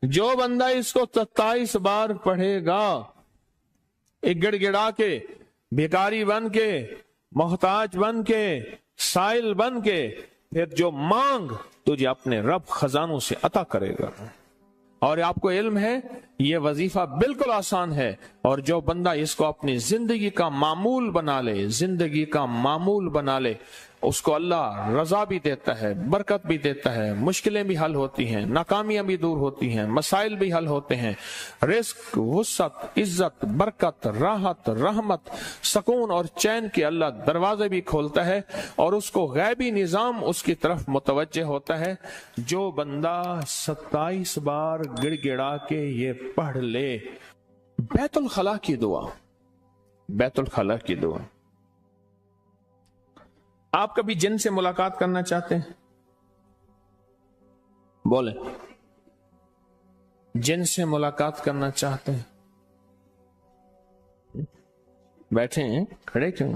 जो बंदा इसको 27 बार पढ़ेगा, एक गिड़गिड़ा के, भिखारी बन के, मोहताज बन के, साइल बन के, फिर जो मांग तुझे अपने रब खजानों से अता करेगा। और आपको इल्म है ये वजीफा बिल्कुल आसान है, और जो बंदा इसको अपनी जिंदगी का मामूल बना ले, जिंदगी का मामूल बना ले, उसको अल्लाह रजा भी देता है, बरकत भी देता है, मुश्किलें भी हल होती हैं, नाकामियां भी दूर होती हैं, मसाइल भी हल होते हैं, रिस्क, वुसअत, इज्जत, बरकत, राहत, रहमत, सुकून और चैन के अल्लाह दरवाजे भी खोलता है, और उसको गैबी निजाम उसकी तरफ मुतवज्जे होता है। जो बंदा 27 बार गिड़गिड़ा के ये पढ़ ले, बैतुल खला की दुआ, बैतुल खला की दुआ। आप कभी जिन से मुलाकात करना चाहते हैं? बोले, जिन से मुलाकात करना चाहते हैं? बैठे हैं, खड़े क्यों?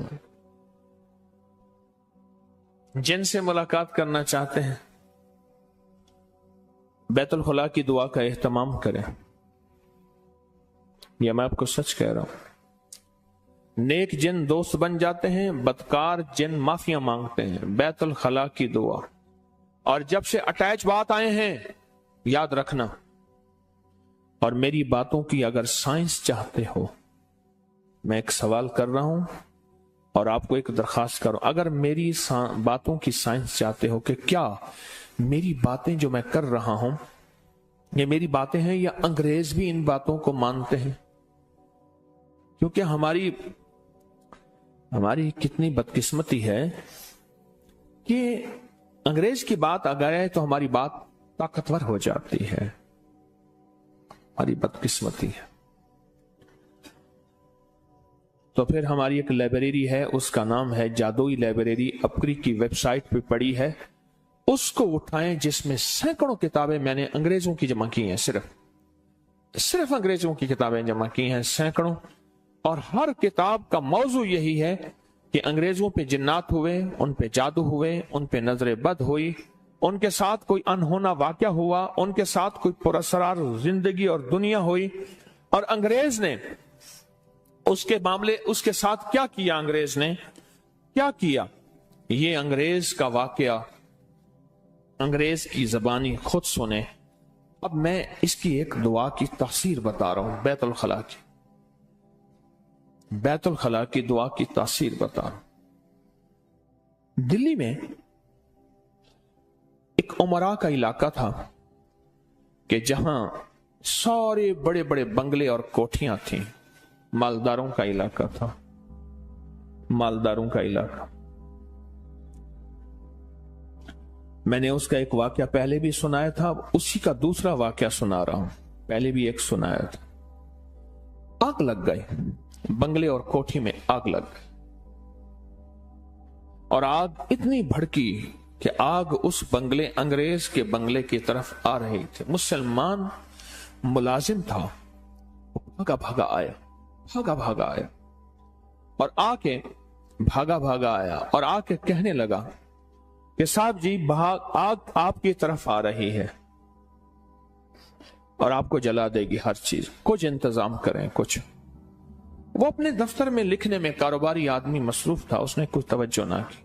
जिन से मुलाकात करना चाहते हैं, बैतुल खुला की दुआ का एहतमाम करें। यह मैं आपको सच कह रहा हूं। नेक जिन दोस्त बन जाते हैं, बदकार जिन माफिया मांगते हैं। बैतुल खला की दुआ। और जब से अटैच बात आए हैं, याद रखना, और मेरी बातों की अगर साइंस चाहते हो, मैं एक सवाल कर रहा हूं और आपको एक दरखास्त करो, अगर मेरी बातों की साइंस चाहते हो कि क्या मेरी बातें जो मैं कर रहा हूं ये मेरी बातें हैं या अंग्रेज भी इन बातों को मानते हैं, क्योंकि हमारी कितनी बदकिस्मती है कि अंग्रेज की बात अगर है तो हमारी बात ताकतवर हो जाती है। हमारी बदकिस्मती है। तो फिर हमारी एक लाइब्रेरी है, उसका नाम है जादुई लाइब्रेरी, अपक्री की वेबसाइट पे पड़ी है, उसको उठाएं, जिसमें सैकड़ों किताबें मैंने अंग्रेजों की जमा की हैं, सिर्फ अंग्रेजों की किताबें जमा की हैं, सैकड़ों। और हर किताब का मौजू यही है कि अंग्रेजों पे जिन्नात हुए, उन पे जादू हुए, उन पे नजर बद हुई, उनके साथ कोई अनहोना वाकया हुआ, उनके साथ कोई पुरअसरार जिंदगी और दुनिया हुई, और अंग्रेज ने उसके मामले, उसके साथ क्या किया, अंग्रेज ने क्या किया, ये अंग्रेज का वाकया अंग्रेज की जबानी खुद सुने। अब मैं इसकी एक दुआ की तासीर बता रहा हूं, बैतुल खला की, बैतुल खला की दुआ की तासीर बता रहा हूं। दिल्ली में एक उमरा का इलाका था कि जहां सारे बड़े बड़े बंगले और कोठियां थीं, मालदारों का इलाका था, मालदारों का इलाका। मैंने उसका एक वाकया पहले भी सुनाया था, उसी का दूसरा वाकया सुना रहा हूं। पहले भी एक सुनाया था। आग लग गई, बंगले और कोठी में आग लग गई, और आग इतनी भड़की कि आग उस बंगले, अंग्रेज के बंगले की तरफ आ रही थी। मुसलमान मुलाजिम था, भागा भागा आया, भागा भागा आया, और आके भागा भागा आया और आके कहने लगा कि साहब जी, आग आपकी तरफ आ रही है और आपको जला देगी हर चीज, कुछ इंतजाम करें कुछ। वो अपने दफ्तर में लिखने में कारोबारी आदमी मसरूफ था, उसने कुछ तवज्जो ना की।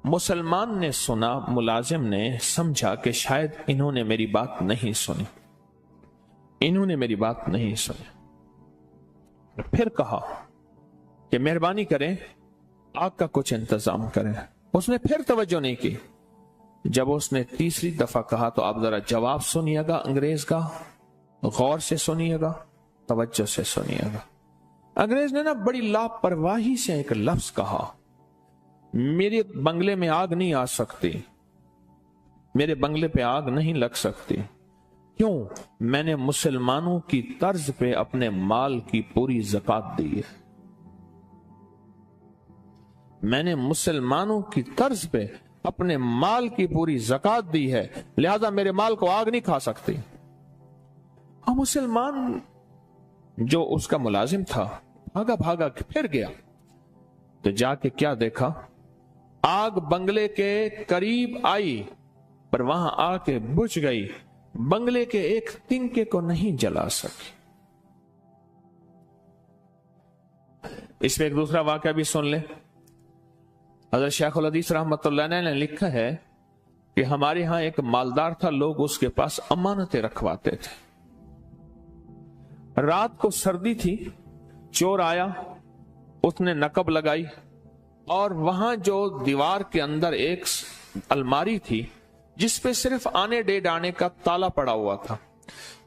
मुसलमान ने सुना, मुलाजिम ने समझा कि शायद इन्होंने मेरी बात नहीं सुनी, इन्होंने मेरी बात नहीं सुनी। फिर कहा कि मेहरबानी करें, आग का कुछ इंतजाम करें। उसने फिर तवज्जो नहीं की। जब उसने तीसरी दफा कहा तो आप जरा जवाब सुनिएगा अंग्रेज का, गौर से सुनिएगा, तवज्जो से सुनिएगा। अंग्रेज ने ना बड़ी लापरवाही से एक लफ्ज कहा, मेरे बंगले में आग नहीं आ सकती, मेरे बंगले पे आग नहीं लग सकती। क्यों? मैंने मुसलमानों की तर्ज पे अपने माल की पूरी ज़कात दी है, मैंने मुसलमानों की तर्ज पे अपने माल की पूरी ज़कात दी है, लिहाजा मेरे माल को आग नहीं खा सकती। और मुसलमान जो उसका मुलाजिम था भागा भागा फिर गया, तो जाके क्या देखा, आग बंगले के करीब आई पर वहां आके बुझ गई। बंगले के एक तिनके को नहीं जला सकी। इसमें एक दूसरा वाकया भी सुन ले। हज़रत शेखुल हदीस रहमतुल्लाह अलैह ने लिखा है कि हमारे यहां एक मालदार था, लोग उसके पास अमानतें रखवाते थे। रात को सर्दी थी, चोर आया, उसने नकब लगाई और वहां जो दीवार के अंदर एक अलमारी थी जिसपे सिर्फ आने डेढ़ आने का ताला पड़ा हुआ था,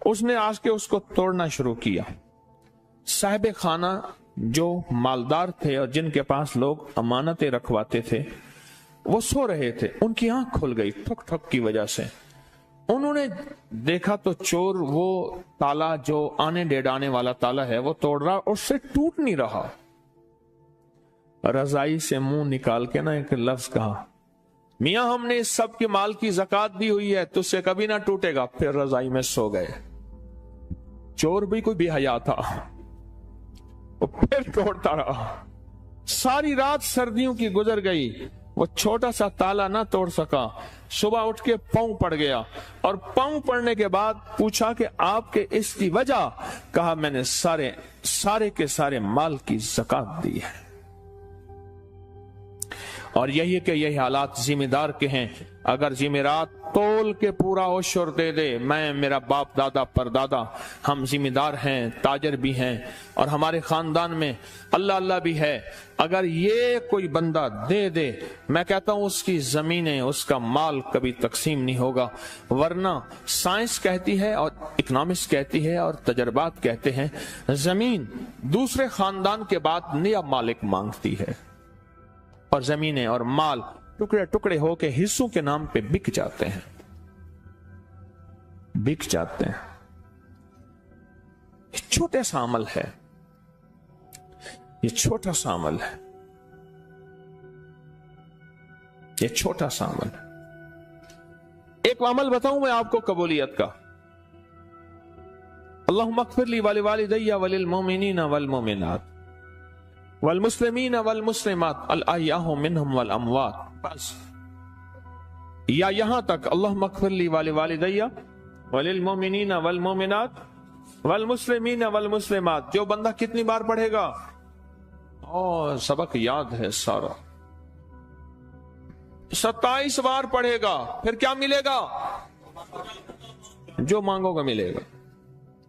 उसने आज के उसको तोड़ना शुरू किया। साहिब खाना जो मालदार थे और जिनके पास लोग अमानतें रखवाते थे, वो सो रहे थे। उनकी आंख खुल गई ठक ठक की वजह से। उन्होंने देखा तो चोर वो ताला जो आने डेढ़ आने वाला ताला है वो तोड़ रहा, उससे टूट नहीं रहा। रजाई से मुंह निकाल के ना एक लफ्ज कहा, मियां हमने इस सब के माल की ज़कात दी हुई है, तुझसे कभी ना टूटेगा। फिर रजाई में सो गए। चोर भी कोई बेहया था, वो फिर तोड़ता रहा। सारी रात सर्दियों की गुजर गई, वो छोटा सा ताला ना तोड़ सका। सुबह उठ के पांव पड़ गया और पांव पड़ने के बाद पूछा कि आपके इसकी वजह? कहा मैंने सारे के सारे माल की ज़कात दी है। और यही कि यही हालात जिम्मेदार के हैं। अगर जिम्मेदार तोल के पूरा ओशर दे दे, मैं, मेरा बाप दादा परदादा हम जिम्मेदार हैं, ताजर भी हैं और हमारे खानदान में अल्लाह अल्लाह भी है, अगर ये कोई बंदा दे दे, मैं कहता हूं उसकी जमीनें, उसका माल कभी तकसीम नहीं होगा। वरना साइंस कहती है और इकोनॉमिक्स कहती है और तजर्बात कहते हैं, जमीन दूसरे खानदान के बाद नया मालिक मांगती है और जमीनें और माल टुकड़े टुकड़े होके हिस्सों के नाम पे बिक जाते हैं, बिक जाते हैं। ये छोटा सा अमल है, ये छोटा सा अमल है, ये छोटा सा अमल है। एक अमल बताऊं मैं आपको कबूलियत का। अल्लाहुम्मा अग़फ़िर ली व लिवालिदैया व लिलमुमिनीना वल मुमिनात वल मुस्लिमीन वल मुस्लिमात अल अहयाउ मिनहुम वल अमवात। बस या यहां तक, अल्लाहुम्मा अग़फ़िर ली व लिवालिदैया व लिलमुमिनीन वल मुमिनात वल मुस्लिमीन वल मुस्लिमात। जो बंदा कितनी बार पढ़ेगा? और सबक याद है सारा, 27 बार पढ़ेगा, फिर क्या मिलेगा? जो मांगोगे मिलेगा।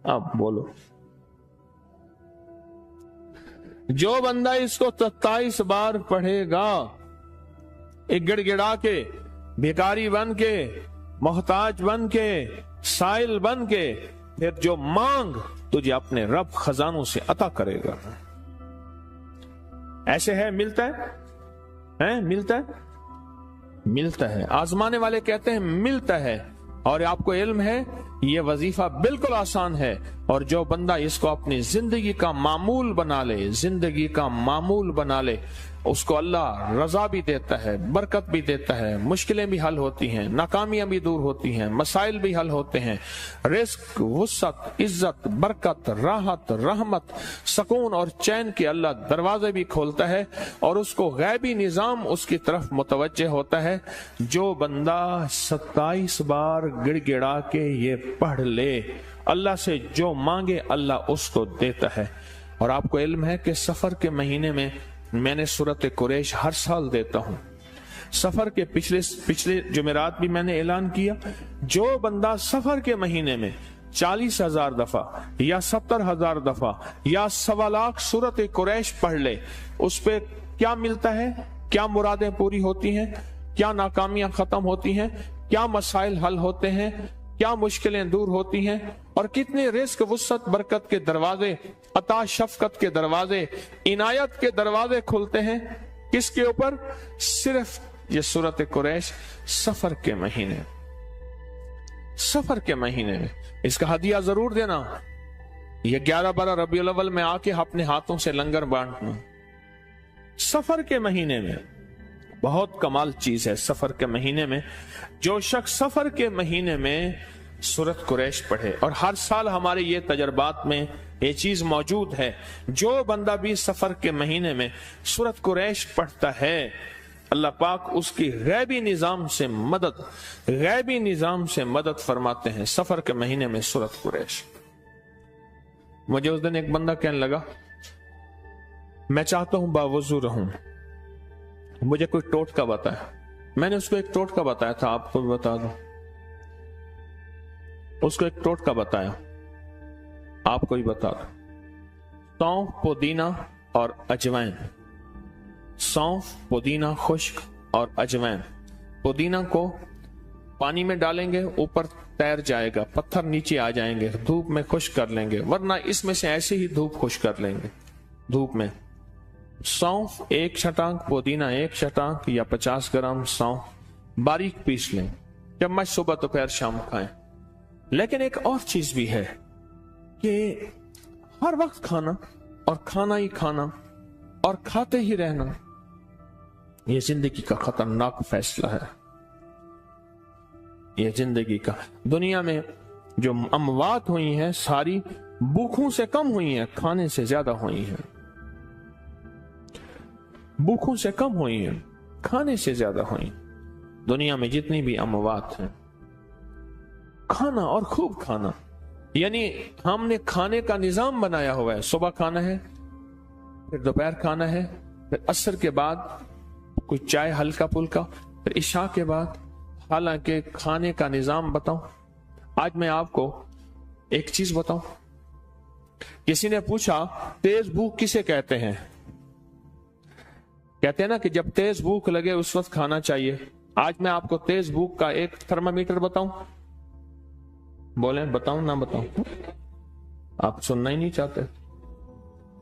अब बोलो, जो बंदा इसको 27 बार पढ़ेगा, एक गिड़गिड़ा के, भिखारी बन के, मोहताज बन के, साइल बन के, फिर जो मांग तुझे अपने रब खजानों से अता करेगा। ऐसे है, मिलता है, मिलता है, मिलता है। आजमाने वाले कहते हैं मिलता है। और आपको इल्म है ये वजीफा बिल्कुल आसान है। और जो बंदा इसको अपनी जिंदगी का मामूल बना ले, जिंदगी का मामूल बना ले, उसको अल्लाह रजा भी देता है, बरकत भी देता है, मुश्किलें भी हल होती हैं, नाकामियां भी दूर होती हैं, मसाइल भी हल होते हैं, रिस्क, वुसअत, इज्जत, बरकत, राहत, रहमत, सुकून और चैन के अल्लाह दरवाजे भी खोलता है और उसको गैबी निजाम उसकी तरफ मुतवज्जे होता है। जो बंदा 27 बार गिड़गिड़ा के ये पढ़ ले, अल्लाह से जो मांगे अल्लाह उसको देता है। और आपको इल्म है कि सफर के महीने में मैंने सूरत कुरैश हर साल देता हूं। सफर के पिछले जुमेरात भी मैंने ऐलान किया, जो बंदा सफर के महीने में 40,000 दफा या 70,000 दफा या 1.25 लाख सूरत कुरैश पढ़ ले, उस पे क्या मिलता है, क्या मुरादें पूरी होती हैं, क्या नाकामियां खत्म होती हैं, क्या मसाइल हल होते हैं, क्या मुश्किलें दूर होती हैं और कितने रिस्क, वुसअत, बरकत के दरवाजे, अता शफकत के दरवाजे, इनायत के दरवाजे खुलते हैं। किसके ऊपर? सिर्फ ये सूरत कुरैश सफर के महीने, सफर के महीने में। इसका हदिया जरूर देना। ये 11-12 रबीउल अव्वल में आके अपने हाथों से लंगर बांटना। सफर के महीने में बहुत कमाल चीज है। सफर के महीने में जो शख्स सफर के महीने में सूरत कुरैश पढ़े, और हर साल हमारे ये तजर्बात में ये चीज मौजूद है, जो बंदा भी सफर के महीने में सूरत कुरैश पढ़ता है اللہ پاک اس کی غیبی نظام سے مدد فرماتے ہیں سفر کے مہینے میں سورۃ قریش۔ مجھے اس دن ایک بندہ کہنے لگا میں چاہتا ہوں باوضو رہوں، مجھے کوئی ٹوٹکا بتایا۔ میں نے اس کو ایک ٹوٹکا بتایا تھا، آپ کو بھی بتا دوں۔ اس کو ایک ٹوٹکا بتایا، آپ کو بھی بتا دوں۔ سونف، پودینہ اور اجوائن، سونف، پودینہ خشک اور اجوائن۔ پودینہ کو پانی میں ڈالیں گے اوپر تیر جائے گا، پتھر نیچے آ جائیں گے، دھوپ میں خشک کر لیں گے، ورنہ اس میں سے ایسے ہی دھوپ خشک کر لیں گے دھوپ میں۔ سونف 1 چھٹانک، پودینہ 1 چھٹانک یا 50 گرام سونف باریک پیس لیں، چمچ صبح دوپہر شام کھائیں۔ لیکن ایک اور چیز بھی ہے کہ ہر وقت کھانا اور کھانا ہی کھانا اور کھاتے ہی رہنا، یہ زندگی کا خطرناک فیصلہ ہے۔ یہ زندگی کا، دنیا میں جو اموات ہوئی ہیں ساری بھوکوں سے کم ہوئی ہیں، کھانے سے زیادہ ہوئی ہیں۔ بھوکوں سے کم ہوئی ہیں، کھانے سے زیادہ ہوئی۔ دنیا میں جتنی بھی اموات ہیں، کھانا اور خوب کھانا، یعنی ہم نے کھانے کا نظام بنایا ہوا ہے۔ صبح کھانا ہے، پھر دوپہر کھانا ہے، پھر عصر کے بعد کوئی چائے ہلکا پھلکا، پھر عشاء کے بعد۔ حالانکہ کھانے کا نظام بتاؤں، آج میں آپ کو ایک چیز بتاؤں۔ کسی نے پوچھا تیز بھوک کسے کہتے ہیں؟ کہتے ہیں نا کہ جب تیز بھوک لگے اس وقت کھانا چاہیے۔ آج میں آپ کو تیز بھوک کا ایک تھرمامیٹر بتاؤں، بولیں بتاؤں نہ بتاؤں؟ آپ سننا ہی نہیں چاہتے،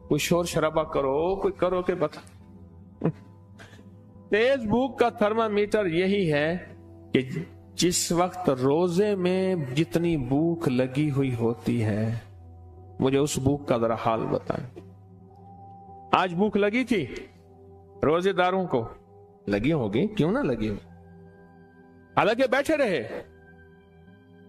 کوئی شور شرابہ کرو، کوئی کرو کہ بتا۔ تیز بھوک کا تھرمامیٹر یہی ہے کہ جس وقت روزے میں جتنی بھوک لگی ہوئی ہوتی ہے، مجھے اس بھوک کا ذرا حال بتائیں۔ آج بھوک لگی تھی، روزے داروں کو لگی ہوگی، کیوں نہ لگی ہو، حالانکہ بیٹھے رہے،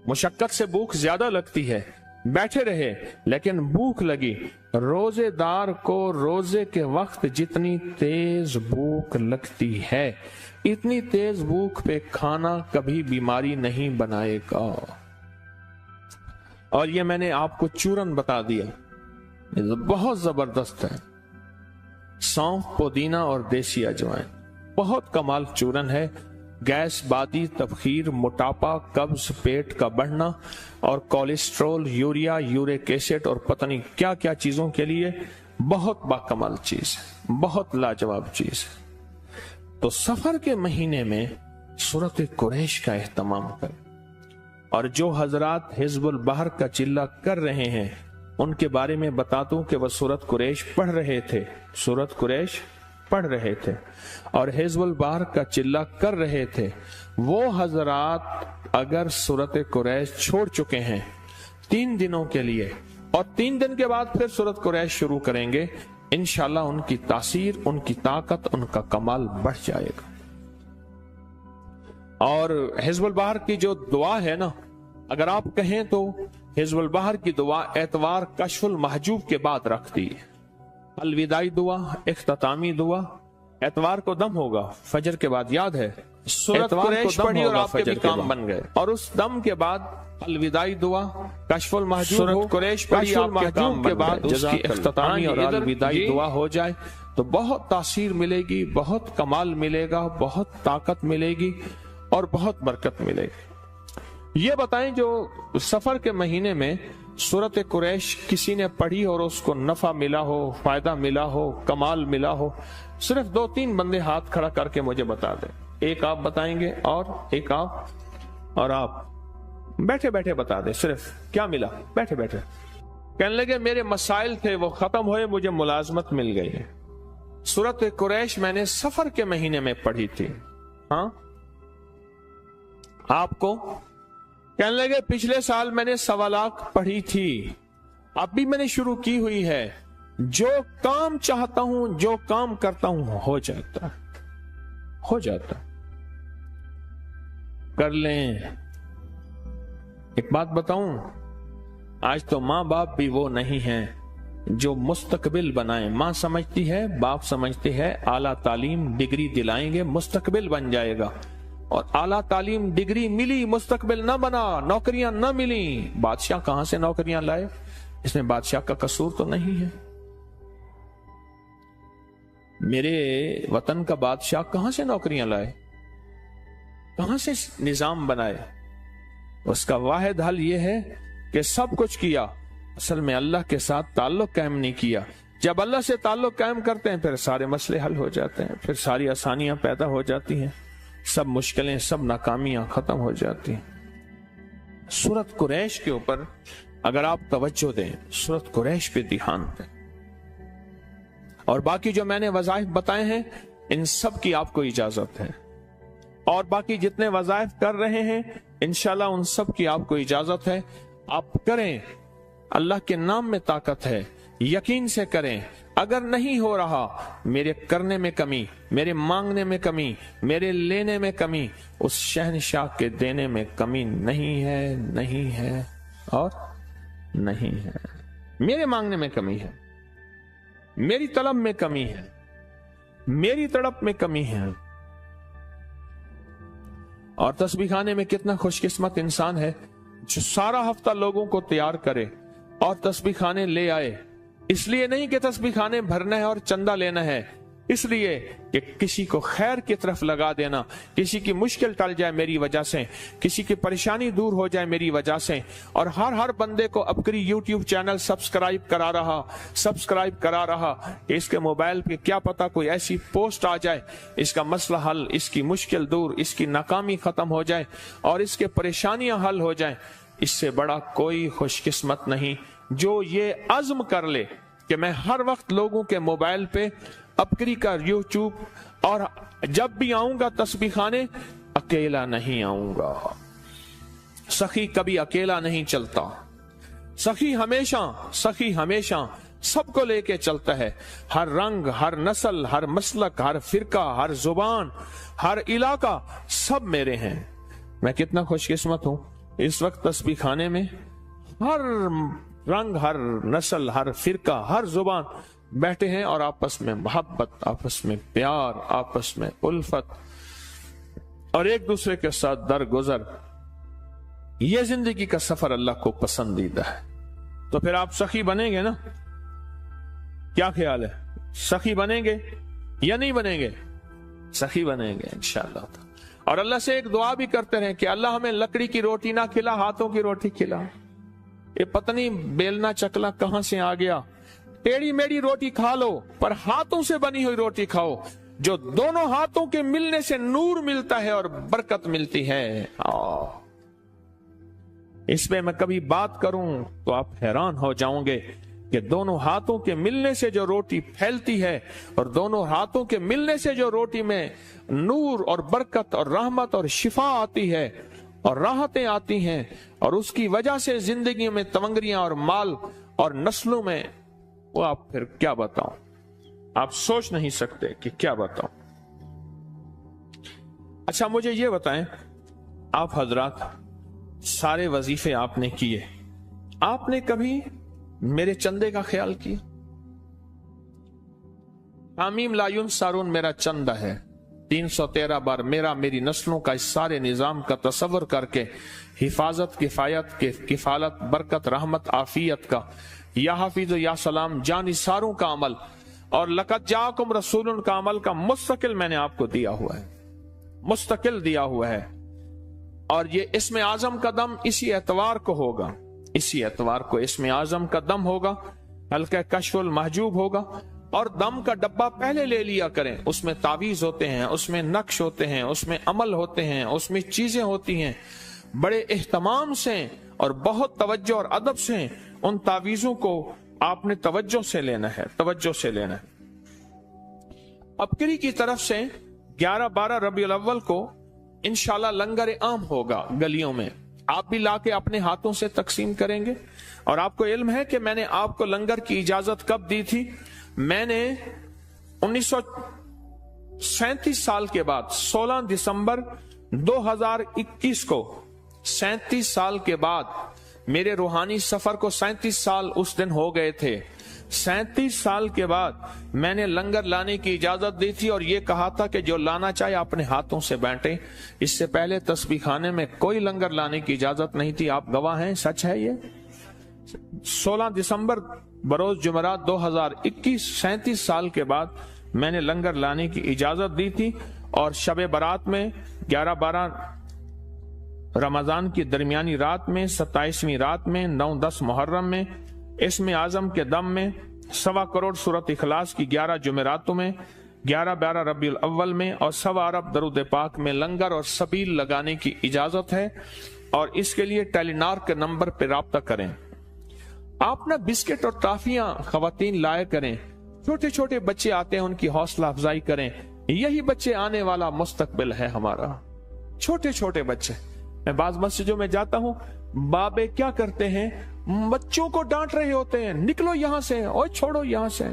مشقت سے بھوک زیادہ لگتی ہے، بیٹھے رہے لیکن بھوک لگی۔ روزے دار کو روزے کے وقت جتنی تیز بھوک لگتی ہے، اتنی تیز بھوک پہ کھانا کبھی بیماری نہیں بنائے گا۔ اور یہ میں نے آپ کو چورن بتا دیا، بہت زبردست ہے۔ سونف، پودینہ اور دیسی اجوائن، بہت کمال چورن ہے۔ گیس، بادی، تبخیر، موٹاپا، قبض، پیٹ کا بڑھنا اور کولیسٹرول، یوریا، یورک ایسڈ اور پتہ نہیں کیا کیا چیزوں کے لیے بہت باکمال چیز ہے، بہت لاجواب چیز ہے۔ تو سفر کے مہینے میں سورۃ قریش کا اہتمام کریں۔ اور جو حضرات حزب البحر کا چلہ کر رہے ہیں ان کے بارے میں بتا دوں کہ وہ سورۃ قریش پڑھ رہے تھے، سورۃ قریش پڑھ رہے تھے اور حزب البحر کا چلہ کر رہے تھے۔ وہ حضرات اگر سورۃ قریش چھوڑ چکے ہیں 3 دنوں کے لیے اور 3 دن کے بعد پھر سورۃ قریش شروع کریں گے، انشاءاللہ ان کی تاثیر، ان کی طاقت، ان کا کمال بڑھ جائے گا۔ اور حزب البحر کی جو دعا ہے نا، اگر آپ کہیں تو حزب البحر کی دعا اتوار کشف المحجوب کے بعد رکھتی ہے۔ الوداعی دعا، اختتامی دعا، اتوار کو دم ہوگا، فجر کے بعد یاد ہے سورۃ قریش پڑھی اور آپ کے بھی کام بن گئے۔ اور اس دم کے بعد الوداعی دعا، کشف المحجوب، سورۃ قریش پڑھی آپ کے کام کے بعد اس کی اختتامی اور الوداعی دعا ہو جائے تو بہت تاثیر ملے گی، بہت کمال ملے گا، بہت طاقت ملے گی اور بہت برکت ملے گی۔ یہ بتائیں جو سفر کے مہینے میں سورۃ قریش کسی نے پڑھی اور اس کو نفع ملا ہو، فائدہ ملا ہو، کمال ملا ہو، صرف 2-3 بندے ہاتھ کھڑا کر کے مجھے بتا دیں۔ ایک آپ بتائیں گے اور ایک آپ، اور آپ بیٹھے بیٹھے بتا دیں صرف کیا ملا، بیٹھے بیٹھے کہنے لگے میرے مسائل تھے وہ ختم ہوئے، مجھے ملازمت مل گئی۔ سورۃ قریش میں نے سفر کے مہینے میں پڑھی تھی۔ ہاں آپ کو کہنے لگے پچھلے سال میں نے 1.25 لاکھ پڑھی تھی، اب بھی میں نے شروع کی ہوئی ہے، جو کام چاہتا ہوں، جو کام کرتا ہوں ہو جاتا، ہو جاتا۔ کر لیں۔ ایک بات بتاؤں، آج تو ماں باپ بھی وہ نہیں ہیں जो मुस्तकबिल बनाए। माँ समझती है, बाप समझते हैं आला तालीम डिग्री दिलाएंगे मुस्तकबिल बन जाएगा, और आला तालीम डिग्री मिली मुस्तकबिल न बना, नौकरियां न मिली, बादशाह कहां से नौकरियां लाए? इसमें बादशाह का कसूर तो नहीं है। मेरे वतन का बादशाह कहां से नौकरियां लाए, कहां से निजाम बनाए? उसका वाहिद हल यह है कि सब कुछ किया, असल में अल्लाह के साथ ताल्लुक कायम नहीं किया। जब अल्लाह से ताल्लुक कायम करते हैं फिर सारे मसले हल हो जाते हैं, फिर सारी आसानियां पैदा हो जाती हैं, सब मुश्किलें, सब नाकामियां खत्म हो जाती हैं। सूरत कुरैश के ऊपर अगर आप तवज्जो दें, सूरत कुरैश पे ध्यान दें, और बाकी जो मैंने वज़ाइफ बताए हैं इन सब की आपको इजाजत है, और बाकी जितने वज़ाइफ कर रहे हैं इंशाल्लाह उन सब की आपको इजाजत है। आप करें, अल्लाह के नाम में ताकत है, यकीन से करें। अगर नहीं हो रहा, मेरे करने में कमी, मेरे मांगने में कमी, मेरे लेने में कमी, उस शहनशाह के देने में कमी नहीं है, नहीं है और नहीं है। मेरे मांगने में कमी है, मेरी तलब में कमी है, मेरी तड़प में कमी है। और तस्बीह खाने में कितना खुशकिस्मत इंसान है जो सारा हफ्ता लोगों को तैयार करे और तस्बीह खाने ले आए। इसलिए नहीं कि तस्बीह खाने भरना है और चंदा लेना है, इसलिए कि किसी को खैर की तरफ लगा देना, किसी की मुश्किल टल जाए मेरी वजह से, किसी की परेशानी दूर हो जाए मेरी वजह से। और हर बंदे को अपनी यूट्यूब चैनल सब्सक्राइब करा रहा कि इसके मोबाइल पे क्या पता कोई ऐसी पोस्ट आ जाए, इसका मसला हल, इसकी मुश्किल दूर, इसकी नाकामी खत्म हो जाए और इसके परेशानियां हल हो जाए। इससे बड़ा कोई खुशकिस्मत नहीं जो ये अज़्म कर ले कि मैं हर वक्त लोगों के मोबाइल पे अपकरी का यूट्यूब, और जब भी आऊंगा तस्बीह खाने अकेला नहीं आऊंगा। सखी कभी अकेला नहीं चलता, सखी हमेशा सबको लेके चलता है। हर रंग, हर नस्ल, हर मसलक, हर फिरका, हर जुबान, हर इलाका सब मेरे हैं। मैं कितना खुशकिस्मत हूं, इस वक्त तस्बीह खाने में हर रंग, हर नस्ल, हर फिरका, हर जुबान बैठे हैं और आपस में मोहब्बत, आपस में प्यार, आपस में उल्फत और एक दूसरे के साथ दरगुजर। ये जिंदगी का सफर अल्लाह को पसंदीदा है। तो फिर आप सखी बनेंगे ना? क्या ख्याल है, सखी बनेंगे या नहीं बनेंगे? सखी बनेंगे इंशाअल्लाह। और अल्लाह से एक दुआ भी करते रहे कि अल्लाह हमें लकड़ी की रोटी ना खिला, हाथों की रोटी खिला। ये पत्नी बेलना चकला कहां से आ गया? टेढ़ी मेढ़ी रोटी खा लो पर हाथों से बनी हुई रोटी खाओ, जो दोनों हाथों के मिलने से नूर मिलता है और बरकत मिलती है। इसमें मैं कभी बात करूं तो आप हैरान हो जाओगे कि दोनों हाथों के मिलने से जो रोटी फैलती है और दोनों हाथों के मिलने से जो रोटी में नूर और बरकत और रहमत और शिफा आती है और राहतें आती हैं, और उसकी वजह से जिंदगी में तमंगरियां और माल और नस्लों में, वो आप फिर क्या बताऊं, आप सोच नहीं सकते कि क्या बताऊं। अच्छा मुझे ये बताएं, आप हजरात सारे वजीफे आपने किए, आपने कभी मेरे चंदे का ख्याल किया? आमीम लायुन सारून मेरा चंदा है, 313 बार मेरा, मेरी नस्लों का, इस सारे निजाम का तसव्वुर करके हिफाजत, किफायत, किफालत, बरकत, रहमत, आफियत का, या हाफिज या सलाम, जान इसारों का अमल और लक़द जाकुम रसूलुन का अमल का मुस्तकिल मैंने आपको दिया हुआ है, मुस्तकिल दिया हुआ है। और ये इसमें आजम का दम इसी एतवार को होगा, इसी एतवार को इसमें आजम का दम होगा, हल्का कशफुल महजूब होगा। और दम का डब्बा पहले ले लिया करें, उसमें तावीज होते हैं, उसमें नक्श होते हैं, उसमें अमल होते हैं, उसमें चीजें होती हैं। बड़े एहतमाम से और बहुत तवज्जो और अदब से उन तावीजों को आपने तवज्जो से लेना है, तवज्जो से लेना है। अपकरी की तरफ से 11-12 रबीउल अव्वल को इंशाल्लाह लंगर आम होगा गलियों में, आप भी लाके अपने हाथों से तकसीम करेंगे। और आपको इल्म है कि मैंने आपको लंगर की इजाजत कब दी थी? मैंने 1937 साल के बाद 16 दिसंबर 2021 को, 37 साल के बाद, मेरे रूहानी सफर को 37 साल उस दिन हो गए थे। 37 साल के बाद मैंने लंगर लाने की इजाजत दी थी और ये कहा था कि जो लाना चाहे अपने हाथों से बांटे। इससे पहले तस्बीह खाने में कोई लंगर लाने की इजाजत नहीं थी। आप गवाह हैं, सच है ये। 16 दिसंबर बरोज जुमेरात 2021, 37 साल के बाद मैंने लंगर लाने की इजाजत दी थी और शब बारात में 11-12 रमजान की दरमियानी रात में, 27वीं रात में, 9-10 मुहर्रम में, इसमें आजम के दम में, 1.25 करोड़ सूरत इखलास की 11 जुमेरातों में, 11-12 रबीउल अव्वल में और 1.25 अरब दरूद पाक में लंगर और सबील लगाने की इजाजत है। और इसके लिए टेलीनार के नंबर पर राब्ता करें। आप ना बिस्किट और टाफियां खवातीन लाया करें। छोटे छोटे बच्चे आते हैं, उनकी हौसला अफजाई करें। यही बच्चे आने वाला मुस्तकबिल है हमारा। छोटे छोटे बच्चे, मैं बाज मस्जिदों में जाता हूं, बाबे क्या करते हैं, बच्चों को डांट रहे होते हैं, निकलो यहां से, और छोड़ो यहां से।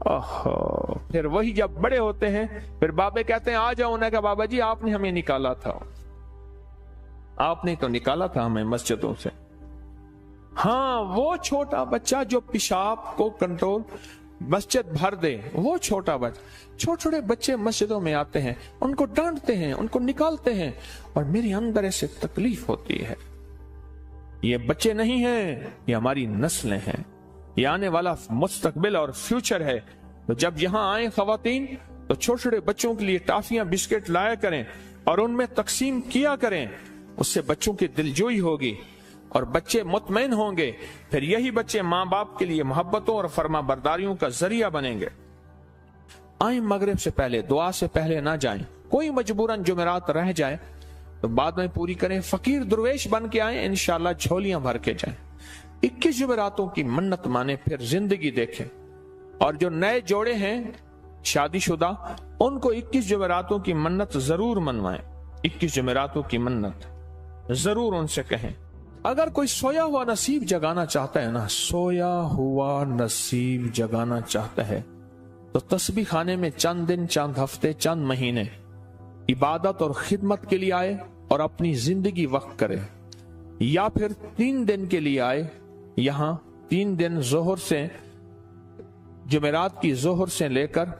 ओहो, फिर वही जब बड़े होते हैं फिर बाबे कहते हैं आ जाओ। उन्हें कहा बाबा जी आपने हमें निकाला था, आपने तो निकाला था हमें मस्जिदों से। हाँ, वो छोटा बच्चा जो पेशाब को कंट्रोल मस्जिद भर दे, वो छोटा बच्चा। छोटे छोटे बच्चे मस्जिदों में आते हैं, उनको डांटते हैं, उनको निकालते हैं और मेरे अंदर ऐसे तकलीफ होती है। ये बच्चे नहीं हैं, ये हमारी नस्लें हैं, ये आने वाला मुस्तकबिल और फ्यूचर है। तो जब यहां आए खवातीन तो छोटे छोटे बच्चों के लिए टाफियां बिस्किट लाया करें और उनमें तकसीम किया करें। उससे बच्चों की दिलजोई होगी और बच्चे मुतमईन होंगे। फिर यही बच्चे माँ बाप के लिए मोहब्बतों और फरमा बरदारियों का जरिया बनेंगे। आए मगरिब से पहले, दुआ से पहले ना जाएं। कोई मजबूरन जुमेरात रह जाए तो बाद में पूरी करें। फकीर दुर्वेश बन के आए, इंशाल्लाह झोलियां भर के जाएं। 21 जुमेरातों की मन्नत माने, फिर जिंदगी देखें। और जो नए जोड़े हैं शादीशुदा, उनको 21 जुमेरातों की मन्नत जरूर मनवाएं। 21 जुमेरातों की मन्नत जरूर उनसे कहें। अगर कोई सोया हुआ नसीब जगाना चाहता है ना, सोया हुआ नसीब जगाना चाहता है तो तस्बीह खाने में चंद दिन, चंद हफ्ते, चंद महीने इबादत और खिदमत के लिए आए और अपनी जिंदगी वक्त करे। या फिर 3 दिन के लिए आए, यहां 3 दिन जोहर से, जुमेरात की जोहर से लेकर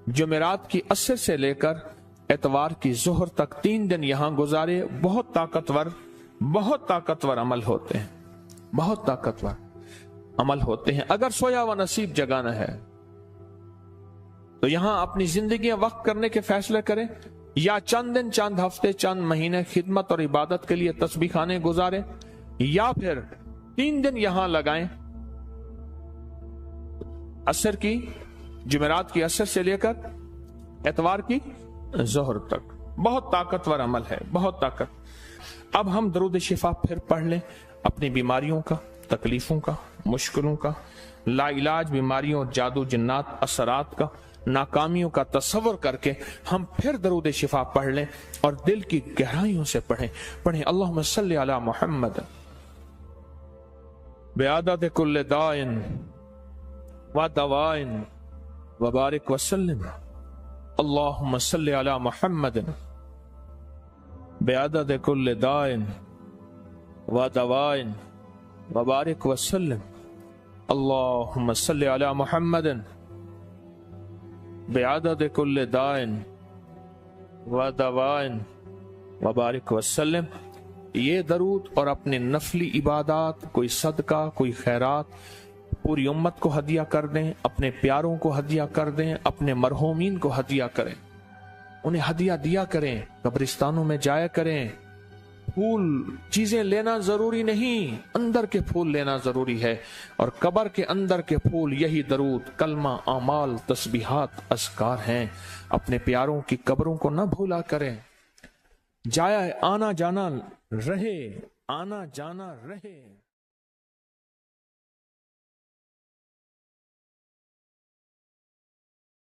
जुमेरात की असर से लेकर एतवार की जोहर तक 3 दिन यहां गुजारे। बहुत ताकतवर अमल होते हैं, बहुत ताकतवर अमल होते हैं। अगर सोया हुआ नसीब जगाना है तो यहां अपनी जिंदगियां वक्त करने के फैसले करें, या चंद दिन, चंद हफ्ते, चंद महीने खिदमत और इबादत के लिए तस्बीह खाने गुजारे, या फिर 3 दिन यहां लगाएं, असर की, जुमेरात की असर से लेकर एतवार की जोहर तक। बहुत ताकतवर अमल है, बहुत ताकत। अब हम दरूद शिफा फिर पढ़ लें। अपनी बीमारियों का, तकलीफों का, मुश्किलों का, लाइलाज बीमारियों, जादू जिन्नात असरात का, नाकामियों का तस्वर करके हम फिर दरूद शिफा पढ़ लें और दिल की गहराइयों से पढ़ें। अल्लाहुम्मा सल्ली अला मुहम्मद बिआदत कुल्ल दाइन व दवाइन व बारिक वसल्लिम। अल्लाहुम्मा सल्ली अला मुहम्मद बिआदत कुल्ल दाइन व दवाइन व बारिक वसल्लिम। अल्लाहुम्मा सल्ली अला मुहम्मद बिआदत कुल्ल दाइन व दवाइन व बारिक वसल्लम। ये दरूद और अपने नफली इबादत, कोई सदका, कोई खैरात पूरी उम्मत को हदिया कर दें, अपने प्यारों को हदिया कर दें, अपने मरहूमीन को हदिया करें, उन्हें हदिया दिया करें, कब्रिस्तानों में जाया करें। फूल चीजें लेना जरूरी नहीं, अंदर के फूल लेना जरूरी है। और कब्र के अंदर के फूल यही दरूद, कलमा, अमाल, तस्बीहात, अस्कार हैं। अपने प्यारों की कब्रों को न भूला करें। जाया आना जाना रहे, आना जाना रहे।